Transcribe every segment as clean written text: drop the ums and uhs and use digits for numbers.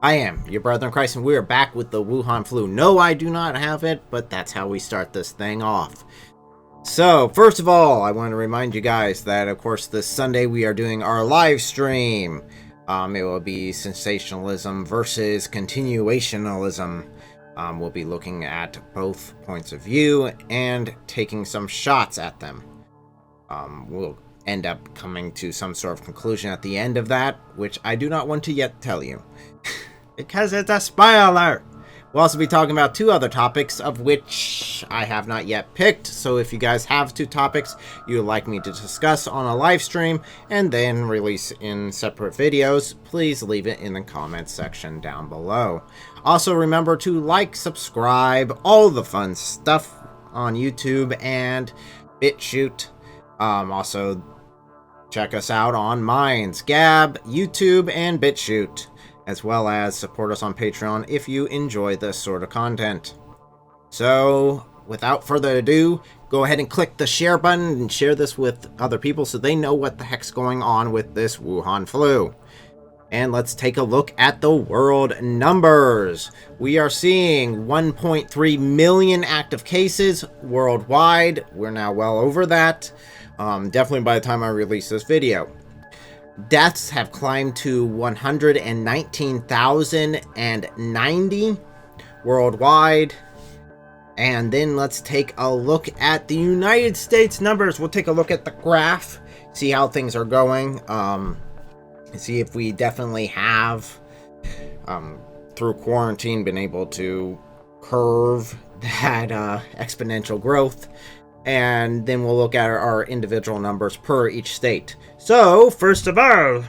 I am your brother in Christ, and we are back with the Wuhan Flu. No, I do not have it, but that's how we start this thing off. So, first of all, I want to remind you guys that, of course, this Sunday we are doing our live stream. It will be sensationalism versus continuationalism. We'll be looking at both points of view and taking some shots at them. We'll end up coming to some sort of conclusion at the end of that, which I do not want to yet tell you. Because it's a spoiler! We'll also be talking about two other topics, of which I have not yet picked, so if you guys have two topics you would like me to discuss on a live stream and then release in separate videos, please leave it in the comments section down below. Also remember to like, subscribe, all the fun stuff on YouTube and BitChute. Also check us out on Minds, Gab, YouTube, and BitChute, as well as support us on Patreon if you enjoy this sort of content. So, without further ado, go ahead and click the share button and share this with other people so they know what the heck's going on with this Wuhan flu. And let's take a look at the world numbers. We are seeing 1.3 million active cases worldwide. We're now well over that. Definitely by the time I release this video. Deaths have climbed to 119,090 worldwide. And then let's take a look at the United States numbers. We'll take a look at the graph, see how things are going, see if we definitely have, through quarantine, been able to curve that exponential growth. And then we'll look at our individual numbers per each state. So, first of all,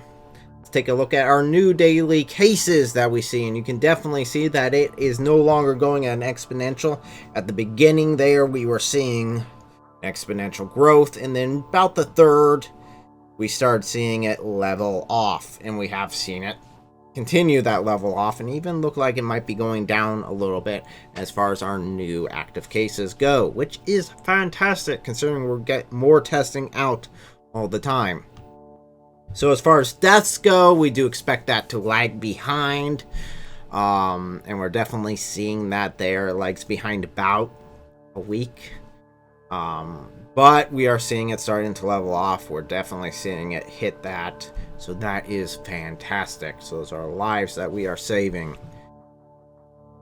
let's take a look at our new daily cases that we see. And you can definitely see that it is no longer going at an exponential. At the beginning there, we were seeing exponential growth. And then about the third, we started seeing it level off. And we have seen it continue that level off and even look like it might be going down a little bit as far as our new active cases go, which is fantastic considering we're getting more testing out all the time. So as far as deaths go, we do expect that to lag behind, and we're definitely seeing that there lags behind about a week, but we are seeing it starting to level off. We're definitely seeing it hit that. So that is fantastic. So those are lives that we are saving.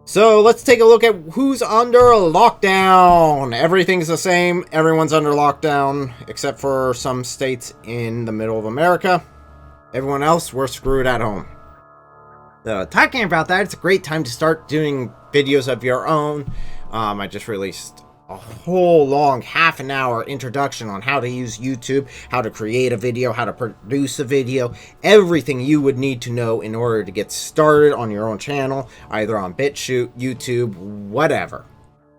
So let's take a look at who's under lockdown. Everything's the same. Everyone's under lockdown except for some states in the middle of America. Everyone else, we're screwed at home. So talking about that, it's a great time to start doing videos of your own. I just released a whole long half an hour introduction on how to use YouTube, how to create a video, how to produce a video, everything you would need to know in order to get started on your own channel, either on BitChute, YouTube, whatever.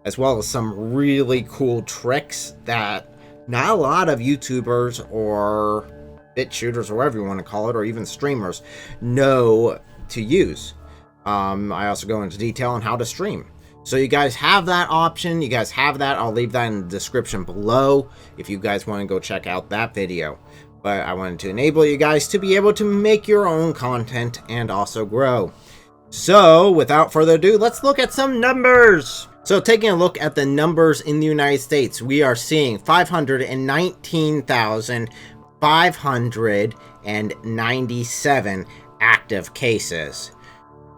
As well as some really cool tricks that not a lot of YouTubers or BitChuters or whatever you want to call it, or even streamers, know to use. I also go into detail on how to stream. So you guys have that option. You guys have that. I'll leave that in the description below if you guys want to go check out that video. But I wanted to enable you guys to be able to make your own content and also grow. So without further ado, let's look at some numbers. So taking a look at the numbers in the United States, we are seeing 519,597 active cases.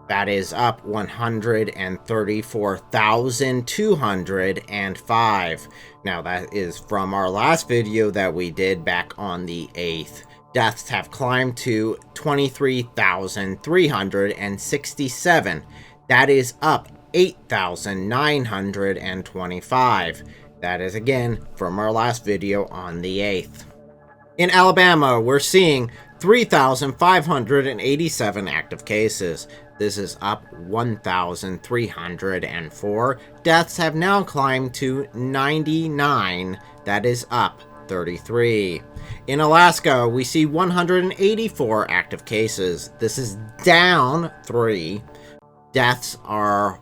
That is up 134,205. Now that is from our last video that we did back on the 8th. Deaths have climbed to 23,367. That is up 8,925. That is again from our last video on the 8th. In Alabama, we're seeing 3,587 active cases. This is up 1,304. Deaths have now climbed to 99. That is up 33. In Alaska, we see 184 active cases. This is down 3. Deaths are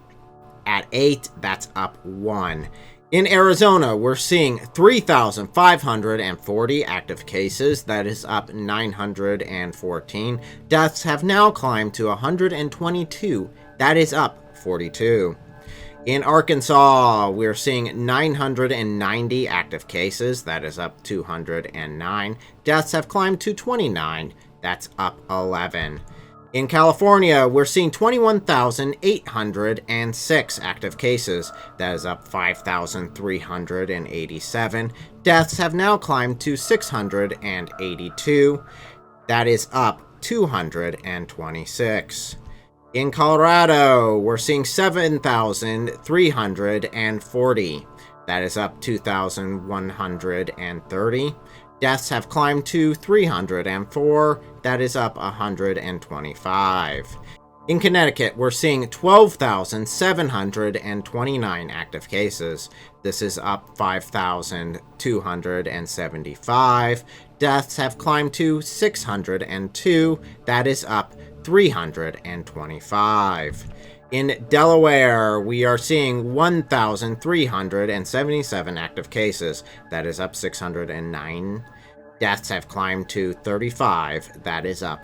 at 8. That's up 1. In Arizona, we're seeing 3,540 active cases. That is up 914. Deaths have now climbed to 122. That is up 42. In Arkansas, we're seeing 990 active cases. That is up 209. Deaths have climbed to 29. That's up 11. In California, we're seeing 21,806 active cases. That is up 5,387. Deaths have now climbed to 682. That is up 226. In Colorado, we're seeing 7,340. That is up 2,130. Deaths have climbed to 304. That is up 125. In Connecticut, we're seeing 12,729 active cases. This is up 5,275. Deaths have climbed to 602. That is up 325. In Delaware, we are seeing 1,377 active cases. That is up 609. Deaths have climbed to 35. That is up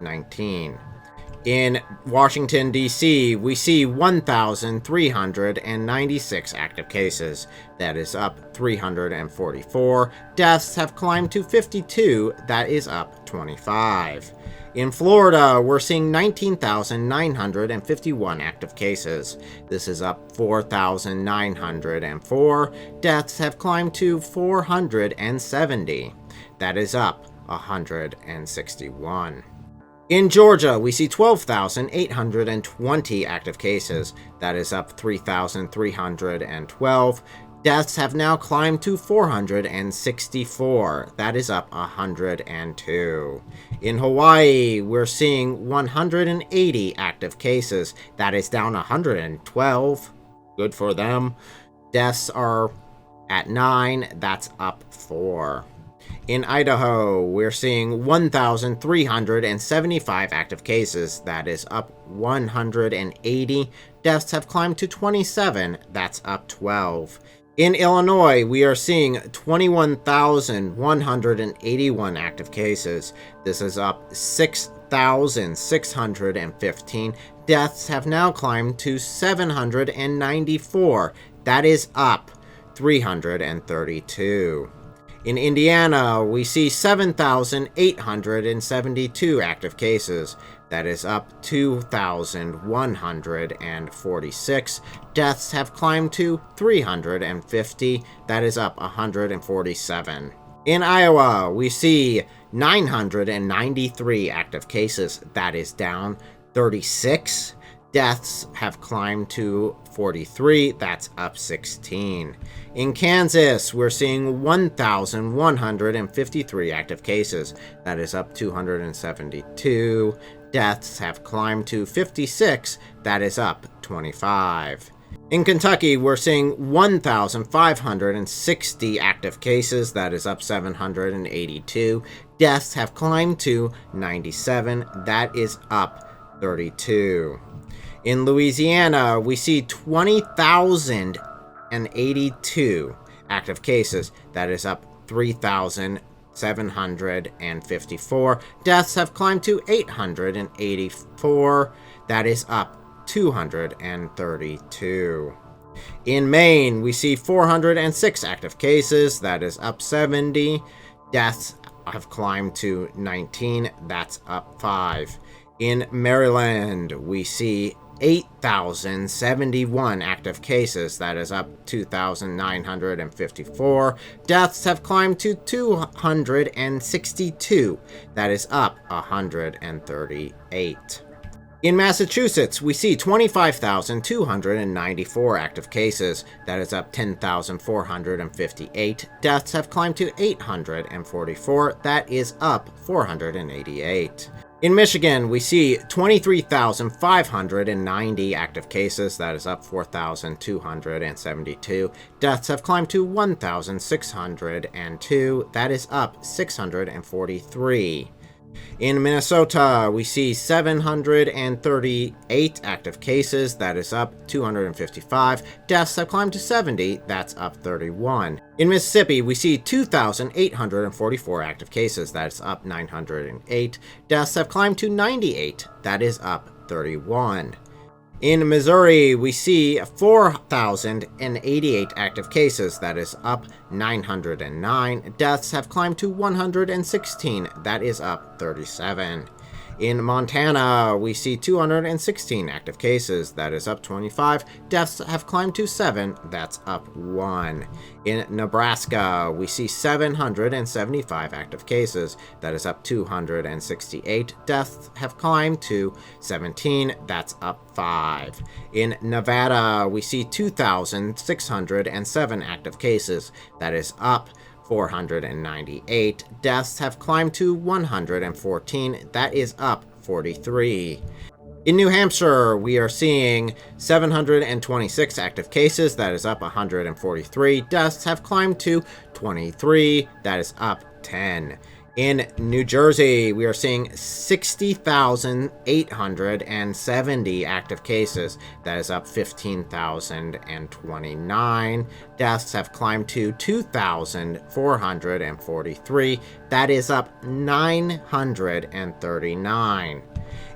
19. In Washington, D.C., we see 1,396 active cases. That is up 344. Deaths have climbed to 52. That is up 25. In Florida, we're seeing 19,951 active cases. This is up 4,904. Deaths have climbed to 470. That is up 161. In Georgia, we see 12,820 active cases. That is up 3,312. Deaths have now climbed to 464. That is up 102. In Hawaii, we're seeing 180 active cases. That is down 112. Good for them. Deaths are at 9. That's up 4. In Idaho, we're seeing 1,375 active cases. That is up 180. Deaths have climbed to 27. That's up 12. In Illinois, we are seeing 21,181 active cases. This is up 6,615. Deaths have now climbed to 794. That is up 332. In Indiana, we see 7,872 active cases. That is up 2,146. Deaths have climbed to 350. That is up 147. In Iowa, we see 993 active cases. That is down 36. Deaths have climbed to 43. That's up 16. In Kansas, we're seeing 1,153 active cases. That is up 272. Deaths have climbed to 56. That is up 25. In Kentucky, we're seeing 1,560 active cases. That is up 782. Deaths have climbed to 97. That is up 32. In Louisiana, we see 20,082 active cases. That is up 3,754. Deaths have climbed to 884. That is up 232. In Maine, we see 406 active cases. That is up 70. Deaths have climbed to 19. That's up 5. In Maryland, we see 8,071 active cases. That is up 2,954. Deaths have climbed to 262. That is up 138. In Massachusetts, we see 25,294 active cases. That is up 10,458. Deaths have climbed to 844. That is up 488. In Michigan, we see 23,590 active cases. That is up 4,272. Deaths have climbed to 1,602. That is up 643. In Minnesota, we see 738 active cases. That is up 255. Deaths have climbed to 70. That's up 31. In Mississippi, we see 2,844 active cases. That is up 908. Deaths have climbed to 98. That is up 31. In Missouri, we see 4,088 active cases. That is up 909. Deaths have climbed to 116. That is up 37. In Montana, we see 216 active cases. That is up 25. Deaths have climbed to 7. That's up 1. In Nebraska, we see 775 active cases. That is up 268. Deaths have climbed to 17. That's up 5. In Nevada, we see 2,607 active cases. That is up 498. Deaths have climbed to 114. That is up 43. In New Hampshire, we are seeing 726 active cases. That is up 143. Deaths have climbed to 23. That is up 10. In New Jersey, we are seeing 60,870 active cases. That is up 15,029. Deaths have climbed to 2,443. That is up 939.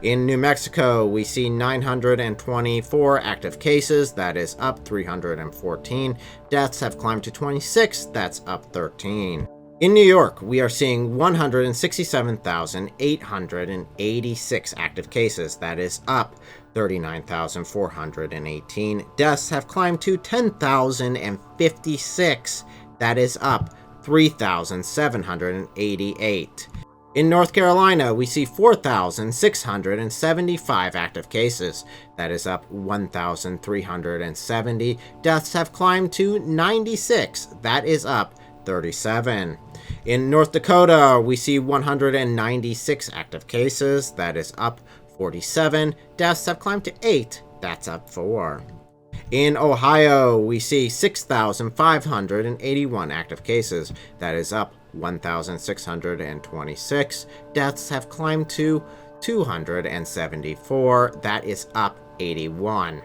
In New Mexico, we see 924 active cases. That is up 314. Deaths have climbed to 26. That's up 13. In New York, we are seeing 167,886 active cases. That is up 39,418. Deaths have climbed to 10,056. That is up 3,788. In North Carolina, we see 4,675 active cases. That is up 1,370. Deaths have climbed to 96. That is up 37. In North Dakota, we see 196 active cases. That is up 47. Deaths have climbed to 8. That's up 4. In Ohio, we see 6,581 active cases. That is up 1,626. Deaths have climbed to 274. That is up 81.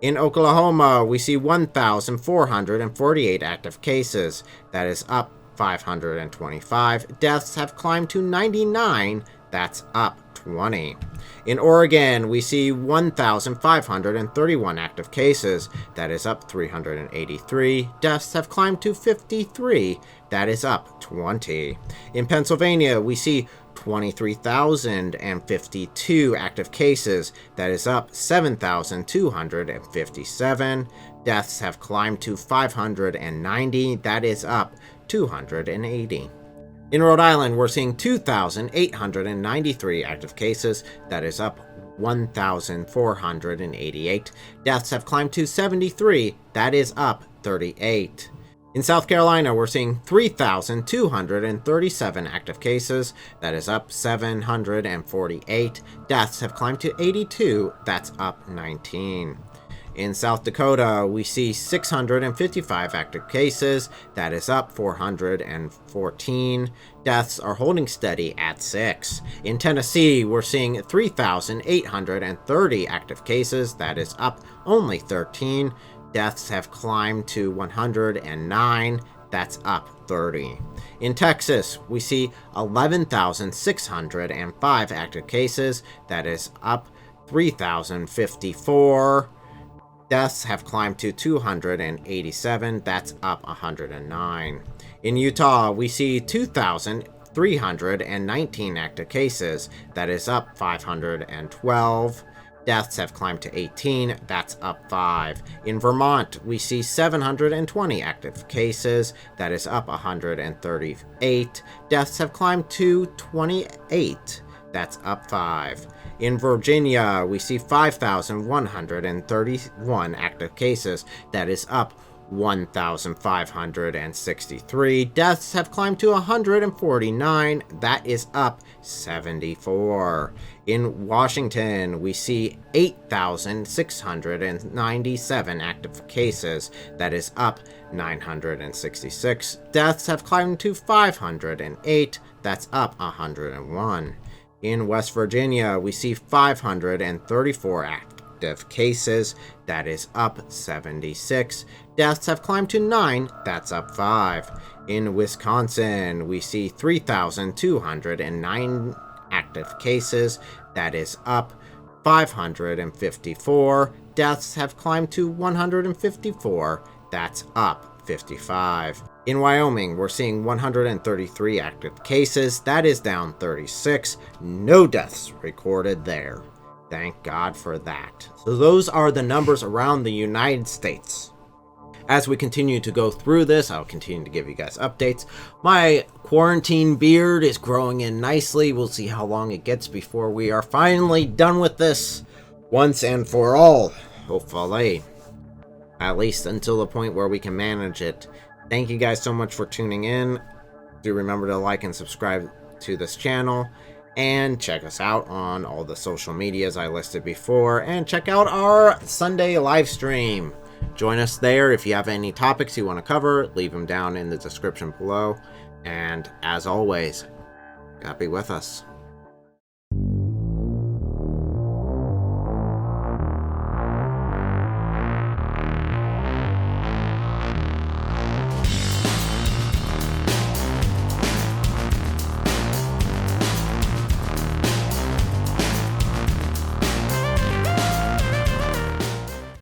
In Oklahoma, we see 1,448 active cases. That is up 525. Deaths have climbed to 99. That's up 20. In Oregon, we see 1,531 active cases. That is up 383. Deaths have climbed to 53. That is up 20. In Pennsylvania, we see 23,052 active cases. That is up 7,257. Deaths have climbed to 590. That is up 280. In Rhode Island, we're seeing 2,893 active cases. That is up 1,488. Deaths have climbed to 73. That is up 38. In South Carolina, we're seeing 3,237 active cases. That is up 748. Deaths have climbed to 82. That's up 19. In South Dakota, we see 655 active cases. That is up 414. Deaths are holding steady at 6. In Tennessee, we're seeing 3,830 active cases. That is up only 13. Deaths have climbed to 109. That's up 30. In Texas, we see 11,605 active cases. That is up 3,054. Deaths have climbed to 287. That's up 109. In Utah, we see 2,319 active cases. That is up 512. Deaths have climbed to 18. That's up 5. In Vermont, we see 720 active cases. That is up 138. Deaths have climbed to 28. That's up 5. In Virginia, we see 5,131 active cases. That is up 1,563. Deaths have climbed to 149. That is up 74. In Washington, we see 8,697 active cases. That is up 966. Deaths have climbed to 508. That's up 101. In West Virginia, we see 534 active cases. That is up 76. Deaths have climbed to 9. That's up 5. In Wisconsin, we see 3,209 active cases. That is up 554. Deaths have climbed to 154. That's up 55. In Wyoming, we're seeing 133 active cases. That is down 36. No deaths recorded there. Thank God for that. So those are the numbers around the United States. As we continue to go through this, I'll continue to give you guys updates. My quarantine beard is growing in nicely. We'll see how long it gets before we are finally done with this once and for all, hopefully. At least until the point where we can manage it. Thank you guys so much for tuning in. Do remember to like and subscribe to this channel. And check us out on all the social medias I listed before. And check out our Sunday live stream. Join us there. If you have any topics you want to cover, leave them down in the description below. And as always, God be with us.